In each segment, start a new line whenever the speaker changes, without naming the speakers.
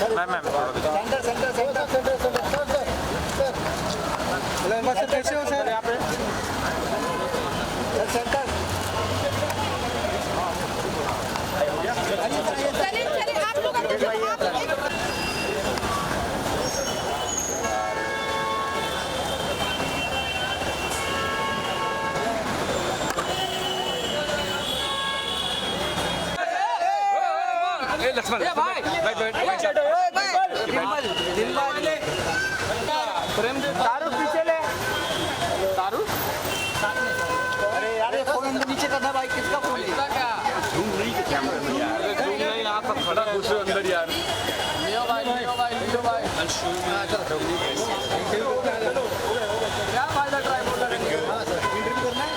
Centre centre centre centre centre sir sir कैसे हो sir यहाँ पे सेंटर
चलिए आप लोग
लक्ष्मण भाई
तारू पीछे ले तारू अरे यार ये फोन अंदर नीचे करना भाई किसका फोन है
क्या
झूम नहीं के कैमरे में यार
झूम नहीं यहाँ पर खड़ा दूसरे अंदर यार लियो भाई क्या फायदा ट्राइपॉड लगेगा
इंटरव्यू करना है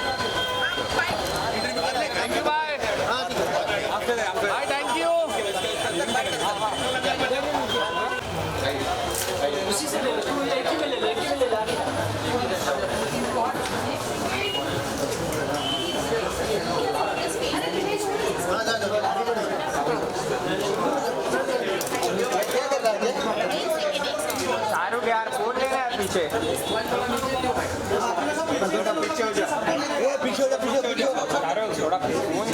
थैंक यू भाई भाई थैंक यू
उसी से ले लो एक ही में ले
शाहरुख यार फोन ले रहा है पीछे पीछे हो जा पीछे हो जा शाहरुख थोड़ा फोन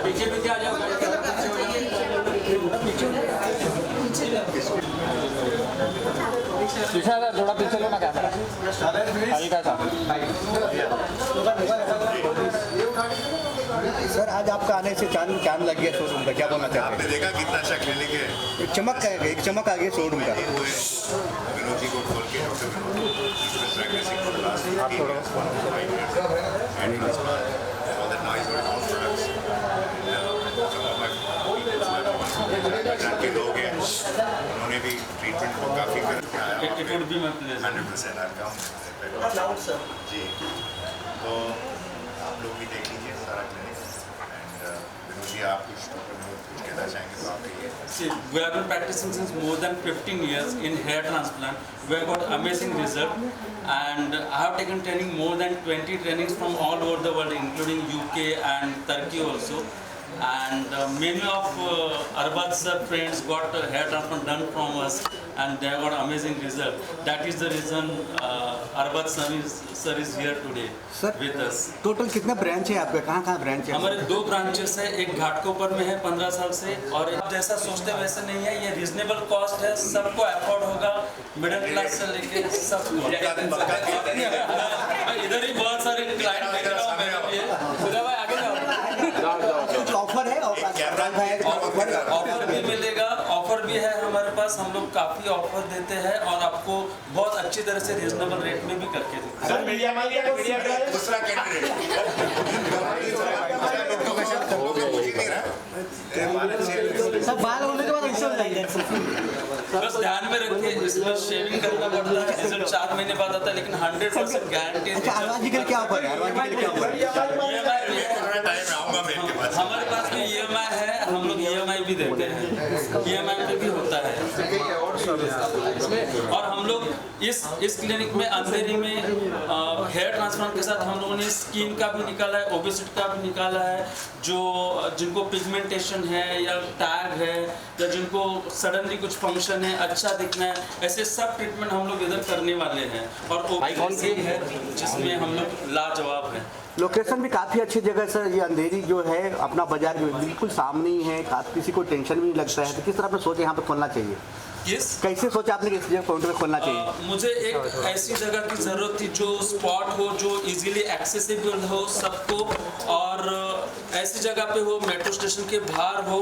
पीछे आ जाओ
पीछे थोड़ा पीछे लो ना कैमरा हल्का सा
सर आज आपका आने से चांद लग गया शोरूम का, क्या बोलना चाहते
आपने देखा कितना अच्छा क्लिनिक है।
हैं? एक चमक आ गई शोरूम का।
विनोद जी को खोल के doctor Vinod practising for the last 15 years, 5 years, and he was all that noise was all products. Some of my people के लोग हैं, उन्होंने भी ट्रीटमेंट को काफी कर आया।
It would be my pleasure.
100% I'll come. जी, तो आप लोग भी देख लीजिए सारा क्लिनिक एंड विनोद जी आप कुछ कहना चाहेंगे तो आप कहिए।
See, we have been practicing since more than 15 years in hair transplant. We have got amazing result, and I have taken training more than 20 trainings from all over the world, including UK and Turkey also. And many of Arbad's friends got hair transplant done from us, and they have got amazing result. That is the reason Arbad sir is here today with us.
Total कितना branch है आपका, कहाँ branch है?
हमारे 2 branches है, एक घाटकोपर में है 15 साल से, और आप जैसा सोचते वैसे नहीं है, ये रीजनेबल कॉस्ट है, सबको अफोर्ड होगा, मिडिल क्लास से लेके सबको। इधर ही बहुत सारे क्लाइंट देख रहा हूँ मैं, आगे
कुछ ऑफर है
ऑफर भी मिलेगा, ऑफर भी है हमारे पास, हम लोग काफ़ी ऑफर देते हैं और आपको बहुत अच्छी तरह से रीजनेबल रेट में भी करके देते हैं।
दूसरा कैंडिडेट
सब बाल होने के बाद ऐसे हो जाएंगे।
बस ध्यान में रखिए, इसमें शेविंग करना पड़ता है, रिजल्ट 4 महीने बाद आता है, लेकिन 100% गारंटी।
अर्वाजिकल क्या ऑफर है?
हमारे पास भी EMI है, हम लोग EMI भी देते हैं, EMI पे भी होता है। और हम लोग इस क्लिनिक में अंधेरी में हेयर ट्रांसप्लांट के साथ हम लोगों ने स्किन का भी निकाला है, ओबेसिटी का भी निकाला है, जो जिनको पिगमेंटेशन है या टैग है या जिनको सडनली कुछ फंक्शन है, अच्छा दिखना है, ऐसे सब ट्रीटमेंट हम लोग इधर करने वाले हैं। और ओबेसिटी है जिसमें हम लोग लाजवाब हैं।
लोकेशन भी काफ़ी अच्छी जगह सर, ये अंधेरी जो है अपना बाजार बिल्कुल सामने ही है, किसी को टेंशन भी नहीं लगता है। तो किस तरह पे सोचे यहाँ पे खोलना चाहिए? कैसे सोचा आपने इस जगह काउंटर पे खोलना चाहिए?
मुझे एक ऐसी जगह की ज़रूरत थी जो स्पॉट हो, जो इजीली एक्सेसिबल हो सबको, और ऐसी जगह पे हो, मेट्रो स्टेशन के बाहर हो,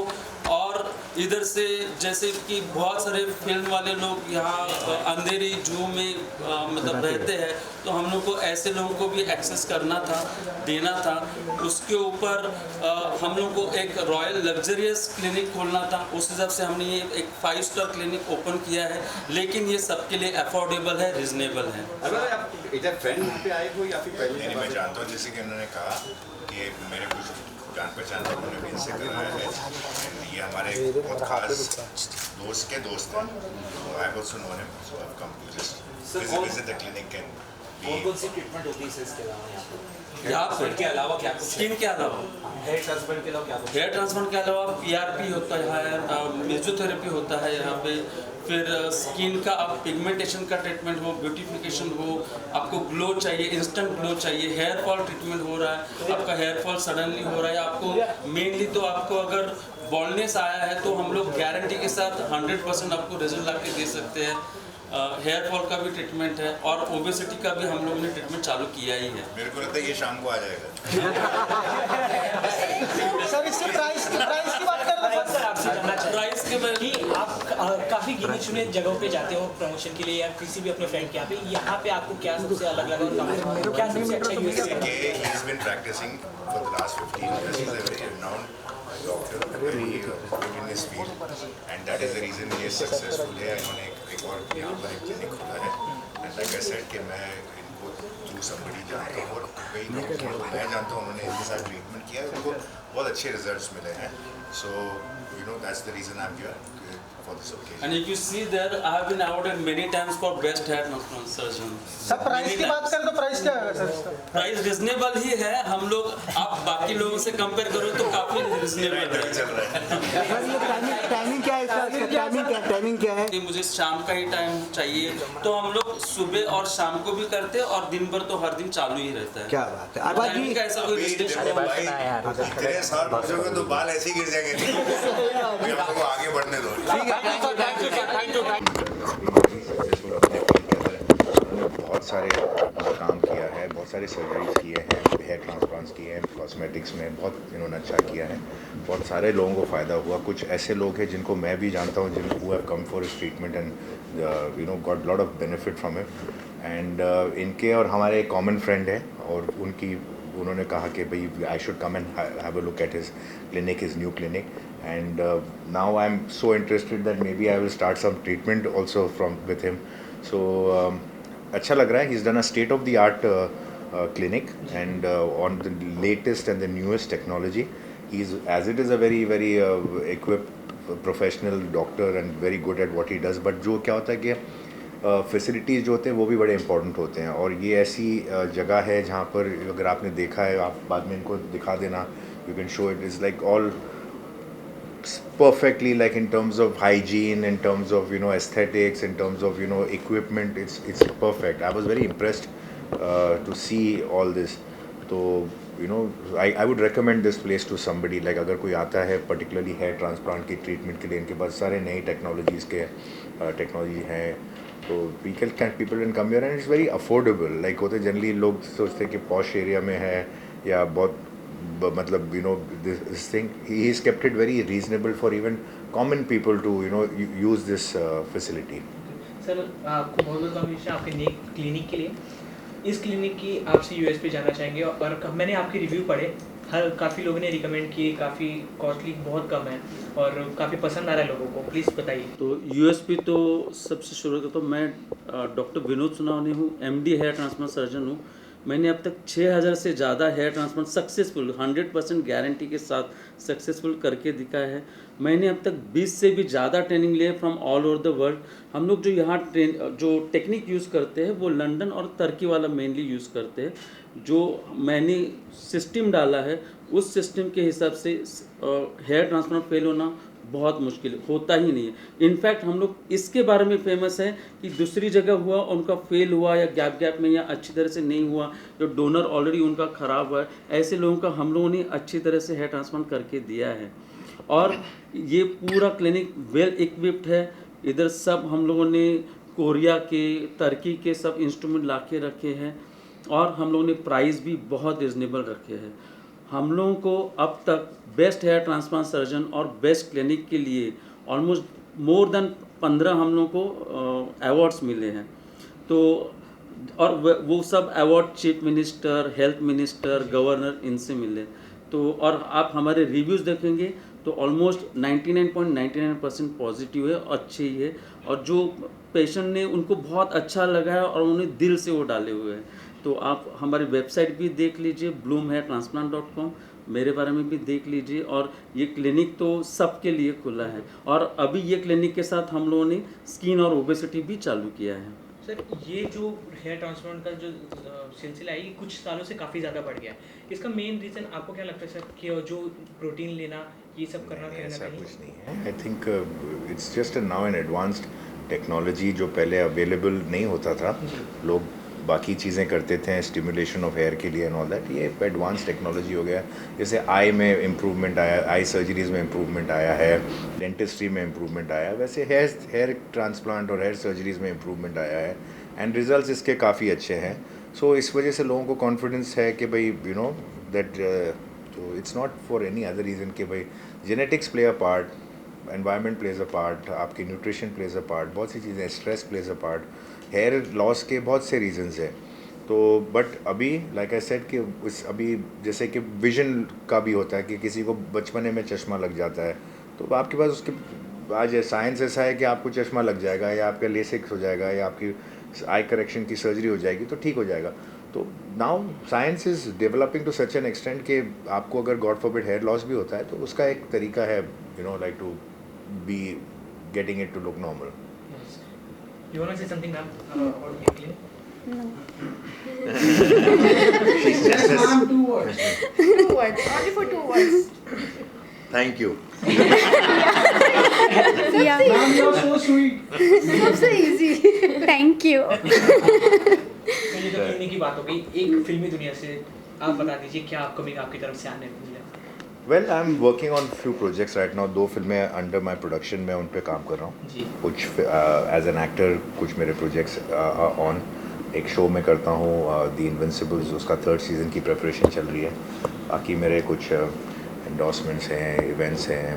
और इधर से जैसे कि बहुत सारे फिल्म वाले लोग यहाँ अंधेरी जू में मतलब रहते हैं, तो हम लोग को ऐसे लोगों को भी एक्सेस करना था, देना था। उसके ऊपर हम लोग को एक रॉयल लग्जरियस क्लिनिक खोलना था। उस हिसाब से हमने ये एक 5 स्टार क्लिनिक ओपन किया है, लेकिन ये सबके लिए अफोर्डेबल है, रिजनेबल है।
अगर आप इधर फ्रेंड पे आए हो या फिर पहले?
मैं जानता हूँ, जैसे कि उन्होंने कहा कि मेरे कुछ जान पहचान लोगों ने भी इनसे कराया है। ये हमारे बहुत खास दोस्त के दोस्त हैं, तो I also know him, so I have come to just visit the clinic and
कौन सी ट्रीटमेंट होती है इसके अलावा यहाँ पर?
यहाँ पर
के अलावा क्या कुछ
स्किन के अलावा,
हेयर ट्रांसप्लांट के अलावा क्या कुछ?
हेयर ट्रांसप्लांट के अलावा PRP होता है, मेजोथेरेपी होता है यहाँ पे, फिर स्किन का आप पिगमेंटेशन का ट्रीटमेंट हो, ब्यूटिफिकेशन हो, आपको ग्लो चाहिए, इंस्टेंट ग्लो चाहिए, हेयर फॉल ट्रीटमेंट हो रहा है, आपका हेयर फॉल सडनली हो रहा है, आपको मेनली तो आपको अगर बॉल्डनेस आया है तो हम लोग गारंटी के साथ 100% आपको रिजल्ट ला के दे सकते हैं। हेयर फॉल का भी ट्रीटमेंट है और ओबेसिटी का भी हम लोगों ने ट्रीटमेंट चालू किया ही है।
मेरे को लगता है ये शाम को आ जाएगा।
सर इसके प्राइस की बात कर रहे हैं।
सर आपसे जानना चाहिए
प्राइस के बारे
कि आप काफ़ी गिने चुने जगहों पे जाते हो प्रमोशन के लिए या किसी भी अपने फ्रेंड के यहाँ पे, यहाँ पे आपको क्या सबसे अलग लगा और क्या सबसे अच्छा यूज है?
He's been practicing for the last 15 years. He's a very renowned doctor, very good in his field, and that is the reason he is successful. है इन्होंने एक और यहाँ पर एक क्लिनिक खोला है, and like I said कि मैं इनको through somebody जानता हूँ और कई लोगों को मैं जानता हूँ, उन्होंने इनके साथ ट्रीटमेंट किया है, उनको बहुत अच्छे रिजल्ट्स मिले हैं. So you know that's the reason I'm here for this occasion.
And if you see there, I have been awarded many times for best hair transplant surgeon.
Sir price की बात करें तो प्राइस क्या है sir इसका?
Price reasonable ही है, हम लोग आप बाकी लोगों से कंपेयर करो तो काफी रिजनेबल है।
चल रहा है.
सर ये टाइमिंग क्या है इसका? टाइमिंग क्या है?
कि मुझे शाम का ही टाइम चाहिए तो हम लोग सुबह और शाम को भी करते हैं और दिन भर तो हर दिन चालू ही रहता है।
क्या बात है अरबाज
टाइमिंग का
जी?
ऐसा कोई रिस्ट्रिक्शन
भाई इतने साल पहुंचोगे तो बाल ऐसे ही गिर जाएंगे. अभी हम लोग को आगे बढ़ने दो. बहुत सारे काम किया है, बहुत सारे सर्जरीज किए हैं, हेयर ट्रांसप्लांट्स किए हैं, कॉस्मेटिक्स में बहुत इन्होंने अच्छा किया है. बहुत सारे लोगों को फ़ायदा हुआ. कुछ ऐसे लोग हैं जिनको मैं भी जानता हूँ जिनको who have come for his treatment and you know got lot of benefit from it. And इनके और हमारे एक कॉमन फ्रेंड है और उन्होंने कहा कि भाई I should come and have a look at his clinic, his new clinic. And now I'm so interested that maybe I will start some treatment also with him. So अच्छा लग रहा है. He's done a state of the art clinic and on the latest and the newest technology. As it is a very very equipped professional doctor and very good at what he does. But जो क्या होता है कि facilities जो होते हैं वो भी बड़े इंपॉर्टेंट होते हैं और ये ऐसी जगह है जहाँ पर अगर आपने देखा है, आप बाद में इनको दिखा देना, you can show it is like all perfectly, like in terms of hygiene, in terms of aesthetics, in terms of equipment, it's perfect. I was very impressed to see all this. So I would recommend this place to somebody. Like अगर कोई आता है particularly hair transplant की treatment के लिए, इनके पास सारे नई technology हैं, तो people can come here and it's very affordable. Like होते generally लोग सोचते हैं कि posh area में है या बहुत मतलब this thing, he has kept it very reasonable for even common people to use this facility.
Sir आपको बहुत बहुत कॉन्ग्रेचुलेशन आपके नए क्लिनिक के लिए. इस क्लिनिक की आपसे यूएस पे जाना चाहेंगे और मैंने आपके रिव्यू पढ़े, काफ़ी लोगों ने रिकमेंड किए, काफ़ी कॉस्टली बहुत कम है और काफ़ी पसंद आ रहा है लोगों को. प्लीज़ बताइए.
तो यूएसपी तो सबसे शुरू करता हूँ. मैं डॉक्टर विनोद सोनावने हूँ, MD हेयर ट्रांसप्लांट सर्जन हूँ. मैंने अब तक 6000 से ज़्यादा हेयर ट्रांसप्लांट सक्सेसफुल 100% गारंटी के साथ सक्सेसफुल करके दिखाया है. मैंने अब तक 20 से भी ज़्यादा ट्रेनिंग लिए from all over the world. हम लोग जो यहाँ जो टेक्निक यूज़ करते हैं वो लंदन और तुर्की वाला मेनली यूज़ करते हैं. जो मैंने सिस्टम डाला है उस सिस्टम के हिसाब से हेयर ट्रांसप्लांट फेल होना बहुत मुश्किल होता ही नहीं है. इनफैक्ट हम लोग इसके बारे में फेमस है कि दूसरी जगह हुआ उनका फेल हुआ या गैप में या अच्छी तरह से नहीं हुआ, जो डोनर ऑलरेडी उनका ख़राब हुआ है, ऐसे लोगों का हम लोगों ने अच्छी तरह से हेयर ट्रांसप्लांट करके दिया है. और ये पूरा क्लिनिक वेल इक्विप्ड है. इधर सब हम लोगों ने कोरिया के, तुर्की के सब इंस्ट्रूमेंट ला के रखे हैं और हम लोगों ने प्राइस भी बहुत रिजनेबल रखे हैं. हम लोगों को अब तक बेस्ट हेयर ट्रांसप्लांट सर्जन और बेस्ट क्लिनिक के लिए ऑलमोस्ट मोर देन 15 हम लोगों को अवार्ड्स मिले हैं. तो और वो सब award chief minister, health minister, governor इनसे मिले. तो और आप हमारे रिव्यूज़ देखेंगे तो ऑलमोस्ट 99.99% पॉजिटिव है, अच्छे ही है. और जो पेशेंट ने उनको बहुत अच्छा लगा है और उन्होंने दिल से वो डाले हुए हैं. तो आप हमारी वेबसाइट भी देख लीजिए bloomhairtransplant.com, मेरे बारे में भी देख लीजिए. और ये क्लिनिक तो सबके लिए खुला है और अभी ये क्लिनिक के साथ हम लोगों ने स्किन और ओबेसिटी भी चालू किया है.
सर ये जो हेयर ट्रांसप्लांट का जो सिलसिला है ये कुछ सालों से काफ़ी ज़्यादा बढ़ गया है, इसका मेन रीज़न आपको क्या लगता है सर कि जो प्रोटीन लेना ये सब करना कहीं ना
ऐसा
कहीं?
कुछ नहीं है। I think it's just now N advanced technology जो पहले अवेलेबल नहीं होता था। लोग बाकी चीज़ें करते थे स्टिमुलेशन ऑफ हेयर के लिए एंड ऑल दैट, ये एडवांस टेक्नोलॉजी हो गया। जैसे आई में इम्प्रूवमेंट आया, आई सर्जरीज में इम्प्रूवमेंट आया है, डेंटिस्ट्री में इम्प्रूवमेंट आया, वैसे हेयर ट्रांसप्लांट और हेयर सर्जरीज में इम्प्रूवमेंट आया है एंड रिजल्ट्स इसके काफ़ी अच्छे हैं। सो इस वजह से लोगों को कॉन्फिडेंस है कि भाई यू नो दैट तो it's not for any other reason कि भाई genetics play a part, environment plays a part, आपकी न्यूट्रिशन प्लेज अ पार्ट, बहुत सी चीज़ें, stress plays a part, hair loss के बहुत से रीजंस हैं। तो बट अभी लाइक आई सेड कि अभी जैसे कि विजन का भी होता है कि किसी को बचपने में चश्मा लग जाता है, तो आपके पास उसके आज साइंस ऐसा है कि आपको चश्मा लग जाएगा या आपका लेसिक्स हो जाएगा या आपकी आई करेक्शन की सर्जरी हो जाएगी तो ठीक हो जाएगा। तो now science is developing to such an extent कि आपको अगर गॉड फॉरबिड हेयर लॉस भी होता है तो उसका एक तरीका है, you know, like to be getting it to look normal.
You want to say something, ma'am, about the clinic?
Two words. Only for 2 words.
Thank you.
Yeah.
Ma'am, you're so sweet.
सबसे easy. Thank you.
तो ये तो clinic की बात हो गई, एक फिल्मी दुनिया से आप बता दीजिए क्या अपकमिंग आपकी तरफ से आने वाली है?
Well I am working on few projects right now. 2 फिल्में अंडर माई प्रोडक्शन में उन पे काम कर रहा हूँ
जी।
कुछ एज एन एक्टर, कुछ मेरे प्रोजेक्ट्स ऑन एक शो में करता हूँ द इनविंसिबल्स, उसका 3rd सीज़न की प्रिपरेशन चल रही है। बाकी मेरे कुछ एंडोर्समेंट्स हैं, इवेंट्स हैं,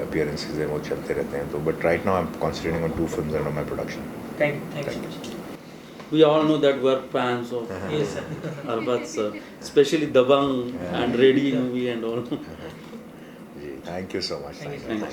अपीयरेंसेस हैं, वो चलते रहते हैं। तो but right now I am concentrating on 2 films under my production.
Thank you so much.
We all know that we are fans of
Yes, sir.
Arbat sir, especially Dabang and Ready movie and all.
जी, thank you so much.
Thank you, sir.
Thank you.